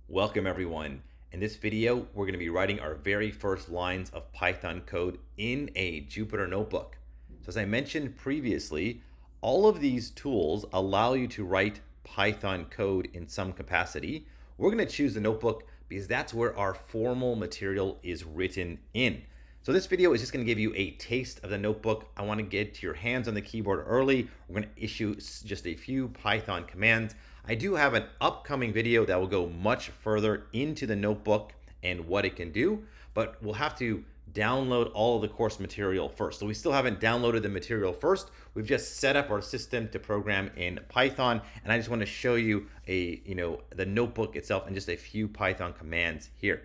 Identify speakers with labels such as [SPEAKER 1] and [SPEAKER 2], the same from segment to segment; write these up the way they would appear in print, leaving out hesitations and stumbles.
[SPEAKER 1] Welcome everyone. In this video, we're going to be writing our very first lines of Python code in a Jupyter notebook. So as I mentioned previously, all of these tools allow you to write Python code in some capacity. We're going to choose the notebook because that's where our formal material is written in. So this video is just going to give you a taste of the notebook. I want to get your hands on the keyboard early. We're going to issue just a few Python commands. I do have an upcoming video that will go much further into the notebook and what it can do, but we'll have to download all of the course material first. So we still haven't downloaded the material first. We've just set up our system to program in Python, and I just want to show you the notebook itself and just a few Python commands here.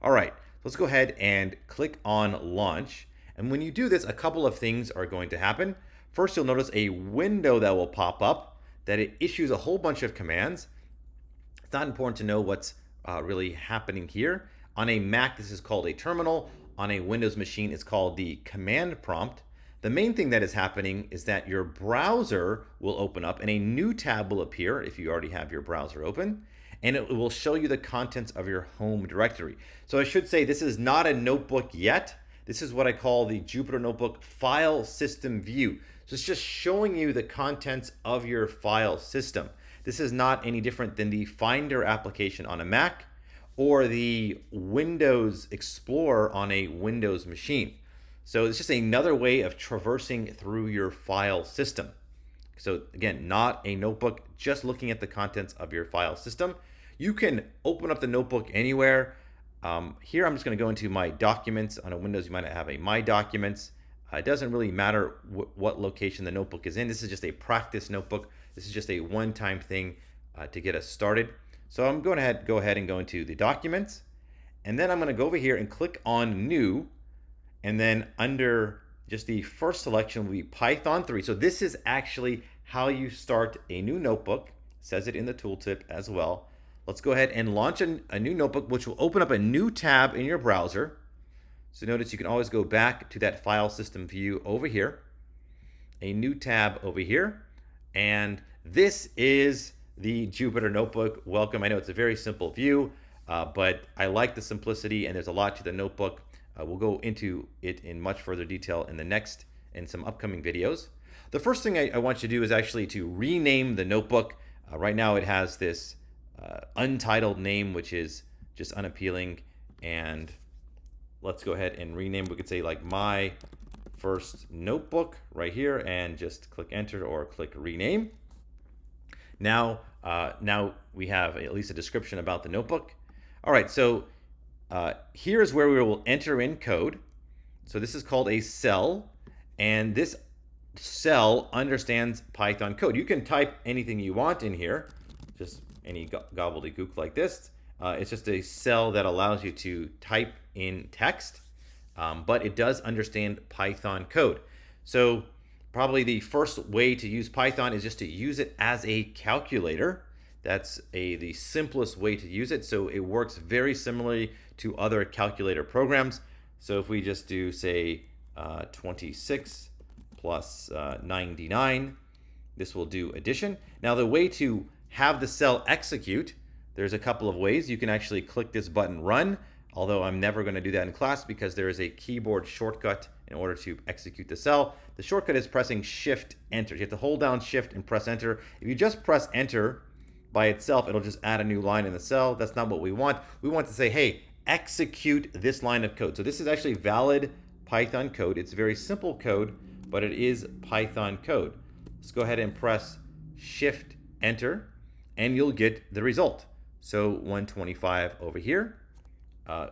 [SPEAKER 1] All right, let's go ahead and click on launch. And when you do this, a couple of things are going to happen. First, you'll notice a window that will pop up that it issues a whole bunch of commands. It's not important to know what's really happening here. On a Mac, this is called a terminal. On a Windows machine, it's called the command prompt. The main thing that is happening is that your browser will open up and a new tab will appear if you already have your browser open, and it will show you the contents of your home directory. So I should say this is not a notebook yet. This is what I call the Jupyter Notebook file system view. So it's just showing you the contents of your file system. This is not any different than the Finder application on a Mac or the Windows Explorer on a Windows machine. So it's just another way of traversing through your file system. So again, not a notebook, just looking at the contents of your file system. You can open up the notebook anywhere. Here I'm just going to go into my documents. On a Windows, you might have a My Documents. It doesn't really matter what location the notebook is in. This is just a practice notebook. This is just a one-time thing to get us started. So I'm going to go ahead and go into the documents, and then I'm going to go over here and click on New, and then under just the first selection will be Python 3. So this is actually how you start a new notebook. It says it in the tooltip as well. Let's go ahead and launch a new notebook, which will open up a new tab in your browser. So notice you can always go back to that file system view over here, a new tab over here, and this is the Jupyter Notebook. Welcome. I know it's a very simple view, but I like the simplicity and there's a lot to the notebook. We'll go into it in much further detail in some upcoming videos. The first thing I want you to do is actually to rename the notebook. Right now it has this untitled name, which is just unappealing, and let's go ahead and rename. We could say like My First Notebook right here and just click enter or click rename. Now we have at least a description about the notebook. All right, so here is where we will enter in code. So this is called a cell, and this cell understands Python code. You can type anything you want in here, just any gobbledygook like this. It's just a cell that allows you to type in text, but it does understand Python code. So probably the first way to use Python is just to use it as a calculator. That's the simplest way to use it. So it works very similarly to other calculator programs. So if we just do, say, 26 plus 99, this will do addition. Now the way to have the cell execute, there's a couple of ways. You can actually click this button, Run, although I'm never going to do that in class because there is a keyboard shortcut in order to execute the cell. The shortcut is pressing Shift Enter. You have to hold down Shift and press Enter. If you just press Enter by itself, it'll just add a new line in the cell. That's not what we want. We want to say, hey, execute this line of code. So this is actually valid Python code. It's very simple code, but it is Python code. Let's go ahead and press Shift Enter, and you'll get the result. So 125 over here.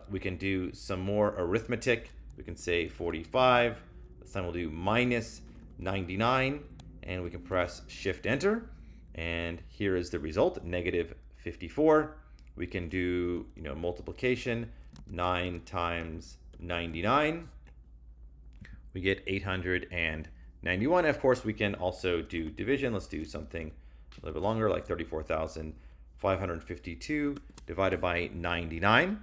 [SPEAKER 1] We can do some more arithmetic. We can say 45. This time we'll do minus 99, and we can press Shift Enter, and here is the result, negative 54. We can do multiplication, 9 times 99. We get 891. Of course, we can also do division. Let's do something a little bit longer, like 34,552 divided by 99,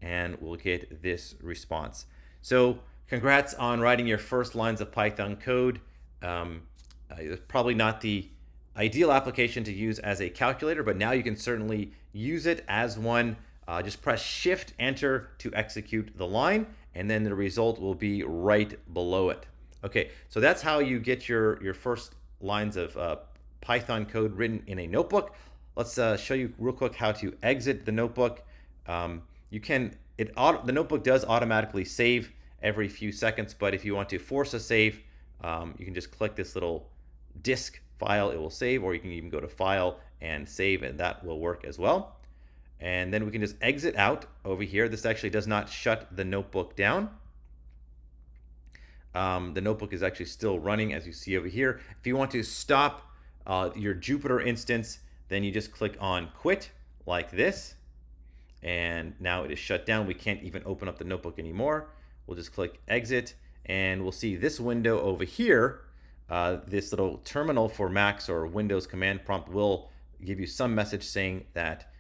[SPEAKER 1] and we'll get this response. So congrats on writing your first lines of Python code. It's probably not the ideal application to use as a calculator, but now you can certainly use it as one. Just press Shift Enter to execute the line, and then the result will be right below it. Okay, so that's how you get your first lines of Python code written in a notebook. Let's show you real quick how to exit the notebook. The notebook does automatically save every few seconds, but if you want to force a save, you can just click this little disk file, it will save, or you can even go to File and Save, and that will work as well. And then we can just exit out over here. This actually does not shut the notebook down. The notebook is actually still running, as you see over here. If you want to stop your Jupyter instance, then you just click on Quit like this. And now it is shut down. We can't even open up the notebook anymore. We'll just click Exit, and we'll see this window over here. This little terminal for Macs or Windows command prompt will give you some message saying that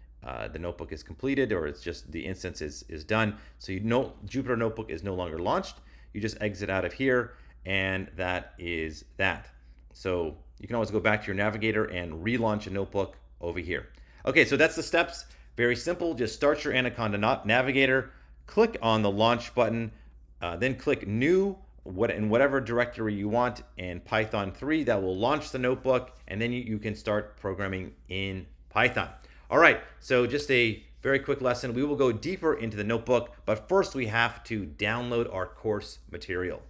[SPEAKER 1] the notebook is completed, or it's just the instance is done. So you know Jupyter Notebook is no longer launched. You just exit out of here, and that is that. So you can always go back to your navigator and relaunch a notebook over here. Okay, so that's the steps. Very simple. Just start your Anaconda navigator, click on the launch button, then click New in whatever directory you want in Python 3. That will launch the notebook, and then you can start programming in Python. All right, so just a very quick lesson. We will go deeper into the notebook, but first we have to download our course material.